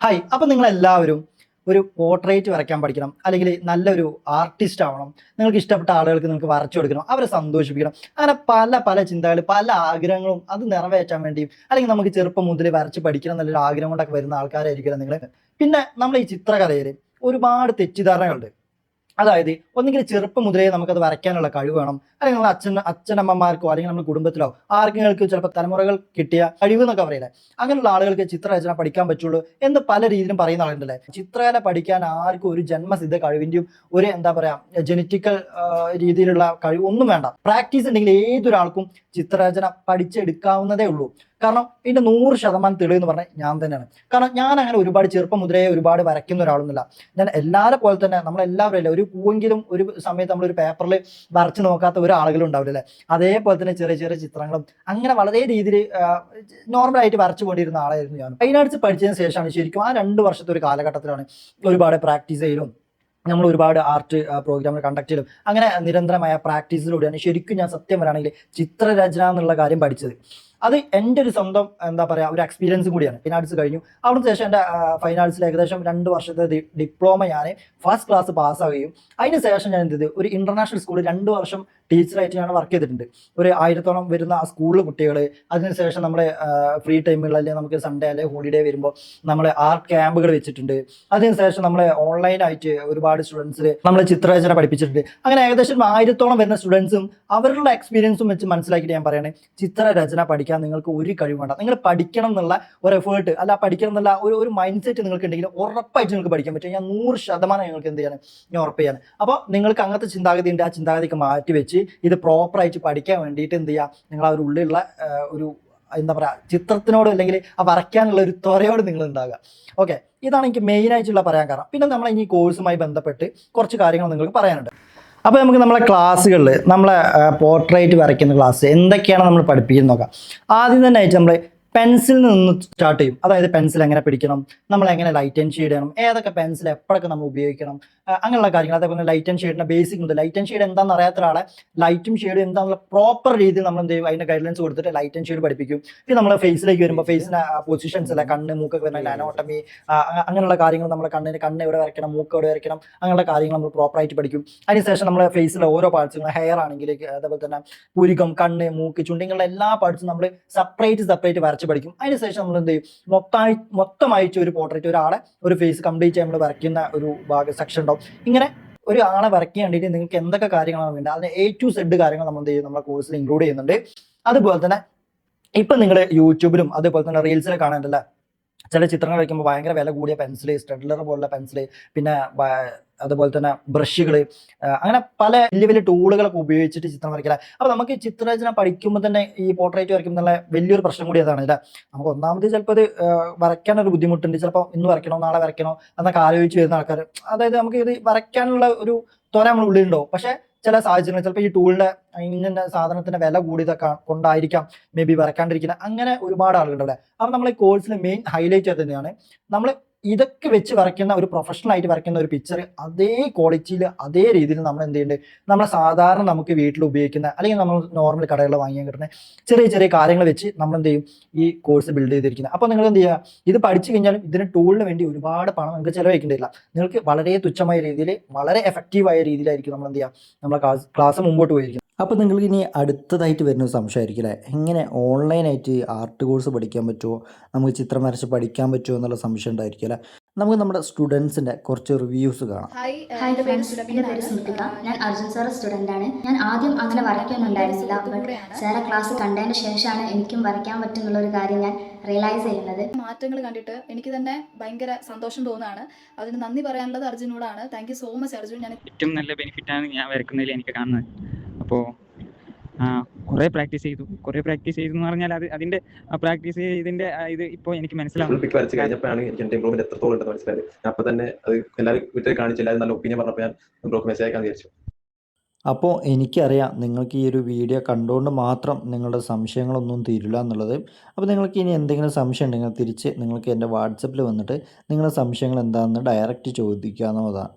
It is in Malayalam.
ഹായ്. അപ്പം നിങ്ങളെല്ലാവരും ഒരു പോർട്രേറ്റ് വരയ്ക്കാൻ പഠിക്കണം, അല്ലെങ്കിൽ നല്ലൊരു ആർട്ടിസ്റ്റ് ആവണം, നിങ്ങൾക്ക് ഇഷ്ടപ്പെട്ട ആളുകൾക്ക് നിങ്ങൾക്ക് വരച്ചു കൊടുക്കണം, അവരെ സന്തോഷിപ്പിക്കണം. അങ്ങനെ പല പല ചിന്തകൾ, പല ആഗ്രഹങ്ങളും അത് നിറവേറ്റാൻ വേണ്ടിയും, അല്ലെങ്കിൽ നമുക്ക് ചെറുപ്പം മുതൽ വരച്ച് പഠിക്കണം എന്നുള്ളൊരു ആഗ്രഹം കൊണ്ടൊക്കെ വരുന്ന ആൾക്കാരായിരിക്കണം നിങ്ങൾ. പിന്നെ നമ്മൾ ഈ ചിത്രകലയിൽ ഒരുപാട് തെറ്റിദ്ധാരണകളുണ്ട്. അതായത് ഒന്നുകിൽ ചെറുപ്പം മുതലേ നമുക്കത് വരയ്ക്കാനുള്ള കഴിവ് വേണം, അല്ലെങ്കിൽ നമ്മൾ അച്ഛനമ്മമാർക്കോ അല്ലെങ്കിൽ നമ്മുടെ കുടുംബത്തിലോ ആർക്കെങ്കിലും ചിലപ്പോൾ തലമുറകൾ കിട്ടിയ കഴിവ് എന്നൊക്കെ പറയില്ലേ, അങ്ങനെയുള്ള ആളുകൾക്ക് ചിത്രരചന പഠിക്കാൻ പറ്റുള്ളൂ എന്ന് പല രീതിയിലും പറയുന്ന ആളുണ്ടല്ലേ. ചിത്രകല പഠിക്കാൻ ആർക്കും ഒരു ജന്മസിദ്ധ കഴിവിൻ്റെയും ഒരു എന്താ പറയുക ജനറ്റിക്കൽ രീതിയിലുള്ള കഴിവ് ഒന്നും വേണ്ട. പ്രാക്ടീസ് ഉണ്ടെങ്കിൽ ഏതൊരാൾക്കും ചിത്രരചന പഠിച്ചെടുക്കാവുന്നതേ ഉള്ളൂ. കാരണം ഇതിന്റെ 100% തെളിവ് എന്ന് പറഞ്ഞാൽ ഞാൻ തന്നെയാണ്. കാരണം ഞാൻ അങ്ങനെ ഒരുപാട് ചെറുപ്പം മുതലേ ഒരുപാട് വരയ്ക്കുന്ന ഒരാളൊന്നുമില്ല. ഞാൻ എല്ലാവരെ പോലെ തന്നെ നമ്മളെല്ലാവരും അല്ലേ ഒരു പൂവെങ്കിലും ഒരു സമയത്ത് നമ്മളൊരു പേപ്പറിൽ വരച്ച് നോക്കാത്ത ഒരാളുകളും ഉണ്ടാവില്ല അല്ലേ. അതേപോലെ തന്നെ ചെറിയ ചെറിയ ചിത്രങ്ങളും അങ്ങനെ വളരെ രീതിയിൽ നോർമലായിട്ട് വരച്ചു കൊണ്ടിരുന്ന ആളായിരുന്നു ഞാൻ. ഫൈൻ ആർട്സ് പഠിച്ചതിന് ശേഷമാണ് ശരിക്കും ആ 2 വർഷത്തെ ഒരു കാലഘട്ടത്തിലാണ് ഒരുപാട് പ്രാക്ടീസ് ചെയ്യലും നമ്മൾ ഒരുപാട് ആർട്ട് പ്രോഗ്രാമുകൾ കണ്ടക്ട് ചെയ്യലും അങ്ങനെ നിരന്തരമായ പ്രാക്ടീസിലൂടെയാണ് ശരിക്കും ഞാൻ സത്യം പറയുകയാണെങ്കിൽ ചിത്രരചന എന്നുള്ള കാര്യം പഠിച്ചത്. അത് എൻ്റെ ഒരു സ്വന്തം എന്താ പറയുക ഒരു എക്സ്പീരിയൻസ് കൂടിയാണ്. ഫൈൻ ആർട്സ് കഴിഞ്ഞു, അവിടുന്ന് ശേഷം എൻ്റെ ഫൈൻ ആർട്സിൽ ഏകദേശം 2 വർഷത്തെ ഡിപ്ലോമ ഞാൻ ഫസ്റ്റ് ക്ലാസ് പാസ്സാവുകയും അതിന് ശേഷം ഞാൻ എന്ത് ചെയ്തു, ഒരു ഇന്റർനാഷണൽ സ്കൂളിൽ 2 വർഷം ടീച്ചറായിട്ട് ഞാൻ വർക്ക് ചെയ്തിട്ടുണ്ട്. ഒരു 1000-ഓളം വരുന്ന ആ സ്കൂളിൽ കുട്ടികൾ, അതിനുശേഷം നമ്മുടെ ഫ്രീ ടൈമുകൾ അല്ലെങ്കിൽ നമുക്ക് സൺഡേ അല്ലെങ്കിൽ ഹോളിഡേ വരുമ്പോൾ നമ്മൾ ആർട്ട് ക്യാമ്പുകൾ വെച്ചിട്ടുണ്ട്. അതിനുശേഷം നമ്മൾ ഓൺലൈനായിട്ട് ഒരുപാട് സ്റ്റുഡൻസിൽ നമ്മൾ ചിത്രരചന പഠിപ്പിച്ചിട്ടുണ്ട്. അങ്ങനെ ഏകദേശം 1000-ഓളം വരുന്ന സ്റ്റുഡൻസും അവരുടെ എക്സ്പീരിയൻസും വെച്ച് മനസ്സിലാക്കിയിട്ട് ഞാൻ പറയുന്നത്, ചിത്രരചന പഠിക്കാൻ നിങ്ങൾക്ക് ഒരു കഴിവ് വേണ്ട. നിങ്ങൾ പഠിക്കണം എന്നുള്ള ഒരു എഫേർട്ട് അല്ല, പഠിക്കണം എന്നുള്ള ഒരു മൈൻഡ് സെറ്റ് നിങ്ങൾക്ക് ഉണ്ടെങ്കിൽ ഉറപ്പായിട്ട് നിങ്ങൾക്ക് പഠിക്കാൻ പറ്റും. ഞാൻ 100% നിങ്ങൾക്ക് എന്ത് ചെയ്യാണ്, ഞാൻ ഉറപ്പ് ചെയ്യാണ്. അപ്പോൾ നിങ്ങൾക്ക് അങ്ങനത്തെ ചിന്താഗതി ഉണ്ട്, ആ ചിന്താഗതിക്ക് മാറ്റി വെച്ച് ഇത് പ്രോപ്പറായിട്ട് പഠിക്കാൻ വേണ്ടിയിട്ട് എന്ത് ചെയ്യുക, നിങ്ങൾ ആ ഒരു ഉള്ളിലുള്ള ഒരു എന്താ പറയുക ചിത്രത്തിനോട് അല്ലെങ്കിൽ ആ വരയ്ക്കാനുള്ള ഒരു ത്വരയോട് നിങ്ങൾ ഉണ്ടാകുക. ഓക്കെ, ഇതാണ് എനിക്ക് മെയിനായിട്ടുള്ള പറയാൻ കാരണം. പിന്നെ നമ്മൾ ഈ കോഴ്സുമായി ബന്ധപ്പെട്ട് കുറച്ച് കാര്യങ്ങൾ നിങ്ങൾക്ക് പറയാനുണ്ട്. അപ്പോൾ നമുക്ക് നമ്മളെ ക്ലാസ്സുകളിൽ നമ്മളെ പോർട്രേറ്റ് വരയ്ക്കുന്ന ക്ലാസ് എന്തൊക്കെയാണ് നമ്മൾ പഠിപ്പിക്കുന്നത് നോക്കാം. ആദ്യം തന്നെ ആയിട്ട് നമ്മൾ പെൻസിൽ നിന്ന് സ്റ്റാർട്ട് ചെയ്യും. അതായത് പെൻസിൽ എങ്ങനെ പിടിക്കണം, നമ്മൾ എങ്ങനെ ലൈറ്റ് ആൻഡ് ഷെയ്ഡ് ചെയ്യണം, ഏതൊക്കെ പെൻസിൽ എപ്പോഴൊക്കെ നമ്മൾ ഉപയോഗിക്കണം, അങ്ങനെയുള്ള കാര്യങ്ങൾ. അതേപോലെ ലൈറ്റ് ആൻഡ് ഷെയ്ഡിന്റെ ബേസിക് മുതൽ ലൈറ്റ് ആൻഡ് ഷെയ്ഡ് എന്താണെന്ന് അറിയാത്ത ഒരാളെ ലൈറ്റും ഷെയ്ഡും എന്താണെന്നുള്ള പ്രോപ്പർ രീതിയിൽ നമ്മൾ എന്ത് ചെയ്യും, അതിന്റെ ഗൈഡൻസ് കൊടുത്തിട്ട് ലൈറ്റ് ആൻഡ് ഷെയ്ഡ് പഠിപ്പിക്കും. പിന്നെ നമ്മൾ ഫേസിലേക്ക് വരുമ്പോൾ ഫേസിന് പൊസിഷൻസ് അല്ല, കണ്ണ് മൂക്കൊക്കെ വരുന്ന അനോട്ടമി, അങ്ങനെയുള്ള കാര്യങ്ങൾ, നമ്മുടെ കണ്ണ് എവിടെ വരയ്ക്കണം, മൂക്ക് എവിടെ വരയ്ക്കണം, അങ്ങനെയുള്ള കാര്യങ്ങൾ നമ്മൾ പ്രോപ്പറായിട്ട് പഠിക്കും. അതിനുശേഷം നമ്മൾ ഫേസിലെ ഓരോ പാർട്സുകൾ, ഹെയർ ആണെങ്കിൽ അതേപോലെ തന്നെ പുരികം, കണ്ണ്, മൂക്ക്, ചുണ്ടിങ്ങളുടെ എല്ലാ പാർട്സും നമ്മൾ സെപ്പറേറ്റ് വരച്ച് പഠിക്കും. അതിനുശേഷം നമ്മൾ എന്ത് ചെയ്യും, മൊത്തമായിട്ട് ഒരു പോർട്രേറ്റ്, ഒരാളെ ഒരു ഫേസ് കംപ്ലീറ്റ് നമ്മൾ വരയ്ക്കുന്ന ഒരു സെക്ഷൻ ഉണ്ടാവും. ഇങ്ങനെ ഒരു ആളെ വരയ്ക്കാൻ വേണ്ടിയിട്ട് നിങ്ങൾക്ക് എന്തൊക്കെ കാര്യങ്ങളാണ് വേണ്ടത്, അതിന് A to Z കാര്യങ്ങൾ നമ്മൾ എന്ത് ചെയ്യും, നമ്മുടെ കോഴ്സിൽ ഇൻക്ലൂഡ് ചെയ്യുന്നുണ്ട്. അതുപോലെ തന്നെ ഇപ്പം നിങ്ങൾ യൂട്യൂബിലും അതേപോലെ തന്നെ റീൽസിൽ കാണാനല്ല, ചില ചിത്രങ്ങൾ വരയ്ക്കുമ്പോൾ ഭയങ്കര വില കൂടിയ പെൻസിൽ, സ്റ്റഡ്ലർ പോലുള്ള പെൻസിൽ, പിന്നെ അതുപോലെ തന്നെ ബ്രഷുകൾ, അങ്ങനെ പല വലിയ വലിയ ടൂളുകളൊക്കെ ഉപയോഗിച്ചിട്ട് ചിത്രം വരയ്ക്കില്ല. അപ്പോൾ നമുക്ക് ചിത്രരചന പഠിക്കുമ്പോൾ തന്നെ ഈ പോർട്രേറ്റ് വരയ്ക്കുമ്പോൾ നല്ല വലിയൊരു പ്രശ്നം കൂടി അതാണ് അല്ലേ. നമുക്ക് ഒന്നാമത് ചിലപ്പോൾ അത് വരയ്ക്കാനൊരു ബുദ്ധിമുട്ടുണ്ട്. ചിലപ്പോൾ ഇന്ന് വരയ്ക്കണോ നാളെ വരയ്ക്കണോ എന്നൊക്കെ ആലോചിച്ച് വരുന്ന ആൾക്കാർ, അതായത് നമുക്ക് ഇത് വരയ്ക്കാനുള്ള ഒരു ത്വര നമ്മുടെ ഉള്ളിലുണ്ടോ, പക്ഷേ ചില സാഹചര്യങ്ങൾ ചിലപ്പോൾ ഈ ടൂളിന്റെ ഇന്ന സാധനത്തിന്റെ വില കൂടിയതൊക്കെ കൊണ്ടായിരിക്കാം മേ ബി വരയ്ക്കാണ്ടിരിക്കുന്നത്. അങ്ങനെ ഒരുപാട് ആളുകളുണ്ട് അവിടെ. അപ്പം നമ്മൾ ഈ കോഴ്സിൽ മെയിൻ ഹൈലൈറ്റ് അത് തന്നെയാണ്, നമ്മൾ ഇതൊക്കെ വെച്ച് വരയ്ക്കുന്ന ഒരു പ്രൊഫഷണൽ ആയിട്ട് വരയ്ക്കുന്ന ഒരു പിക്ചർ അതേ ക്വാളിറ്റിയിൽ അതേ രീതിയിൽ നമ്മൾ എന്ത് ചെയ്യുന്നുണ്ട്, നമ്മൾ സാധാരണ നമുക്ക് വീട്ടിൽ ഉപയോഗിക്കുന്ന അല്ലെങ്കിൽ നമ്മൾ നോർമൽ കടകളിൽ വാങ്ങിയാൽ കിട്ടുന്ന ചെറിയ ചെറിയ കാര്യങ്ങൾ വെച്ച് നമ്മൾ എന്ത് ചെയ്യും, ഈ കോഴ്സ് ബിൽഡ് ചെയ്തിരിക്കുന്നത്. അപ്പോൾ നിങ്ങൾ എന്ത് ചെയ്യുക, ഇത് പഠിച്ചു കഴിഞ്ഞാലും ഇതിന് ടൂളിന് വേണ്ടി ഒരുപാട് പണം നിങ്ങൾക്ക് ചിലവഴിക്കേണ്ടില്ല. നിങ്ങൾക്ക് വളരെ തുച്ഛമായ രീതിയിൽ വളരെ എഫക്റ്റീവായ രീതിയിലായിരിക്കും നമ്മൾ എന്ത് ചെയ്യുക, നമ്മളെ ക്ലാസ് മുമ്പോട്ട് പോയിരിക്കുന്നത്. അപ്പോൾ നിങ്ങൾക്ക് ഇനി അടുത്തതായിട്ട് വരുന്ന ഒരു സംശയമായിരിക്കും അല്ലേ, എങ്ങനെ ഓൺലൈനായിട്ട് ആർട്ട് കോഴ്സ് പഠിക്കാൻ പറ്റുമോ, നമുക്ക് ചിത്രം വരച്ച് പഠിക്കാൻ പറ്റുമോ എന്നുള്ള സംശയം ഉണ്ടായിരിക്കും അല്ലേ. നമുക്ക് നമ്മുടെ സ്റ്റുഡൻസിൻ്റെ കുറച്ച് റിവ്യൂസ് കാണാം. ഹായ് ഫ്രണ്ട്സ്, എൻ്റെ പേര് സ്മിതിക. ഞാൻ അർജുൻ സാറ് സ്റ്റുഡൻ്റാണ്. ഞാൻ ആദ്യം അങ്ങനെ വരയ്ക്കൊന്നും ഉണ്ടായിരുന്നില്ല. ബട്ട് സാറെ ക്ലാസ് കണ്ടതിന് ശേഷമാണ് എനിക്കും വരയ്ക്കാൻ പറ്റുന്നുള്ളൊരു കാര്യം ഞാൻ റിയലൈസ് ചെയ്യുന്നത്. മാറ്റങ്ങൾ കണ്ടിട്ട് എനിക്ക് തന്നെ ഭയങ്കര സന്തോഷം തോന്നുകയാണ്. അതിന് നന്ദി പറയാനുള്ളത് അർജുനോടാണ്. Thank you so much Arjun. ഞാൻ ഏറ്റവും നല്ല ബെനിഫിറ്റാണ് ഞാൻ വരയ്ക്കുന്നതിൽ എനിക്ക് കാണുന്നത്. അപ്പോൾ കുറേ പ്രാക്ടീസ് ചെയ്തു എന്ന് പറഞ്ഞാൽ അതിൻ്റെ പ്രാക്ടീസ് ചെയ്തതിൻ്റെ ഇത് ഇപ്പോൾ എനിക്ക് മനസ്സിലാവും. പിക്ക് വരച്ച് കഴിഞ്ഞപ്പോഴാണ് എനിക്ക് എൻ്റെ ഇമ്പ്രൂവ്മെന്റ് എത്രത്തോളം ഉണ്ടെന്ന് മനസ്സിലായത്. അപ്പോൾ തന്നെ അത് എല്ലാവരും വീട്ടിൽ കാണിച്ചു, എല്ലാവരും നല്ല ഒപ്പീനിയൻ പറഞ്ഞപ്പോൾ ഞാൻ ബ്രോക്ക് മെസ്സേജ് അയക്കാൻ വിചാരിച്ചു. അപ്പോൾ എനിക്കറിയാം നിങ്ങൾക്ക് ഈ ഒരു വീഡിയോ കണ്ടുകൊണ്ട് മാത്രം നിങ്ങളുടെ സംശയങ്ങളൊന്നും തീരില്ല എന്നുള്ളത്. അപ്പോൾ നിങ്ങൾക്ക് ഇനി എന്തെങ്കിലും സംശയം ഉണ്ടെങ്കിൽ തിരിച്ച് നിങ്ങൾക്ക് എൻ്റെ വാട്സപ്പിൽ വന്നിട്ട് നിങ്ങളുടെ സംശയങ്ങൾ എന്താണെന്ന് ഡയറക്റ്റ് ചോദിക്കാവുന്നതാണ്.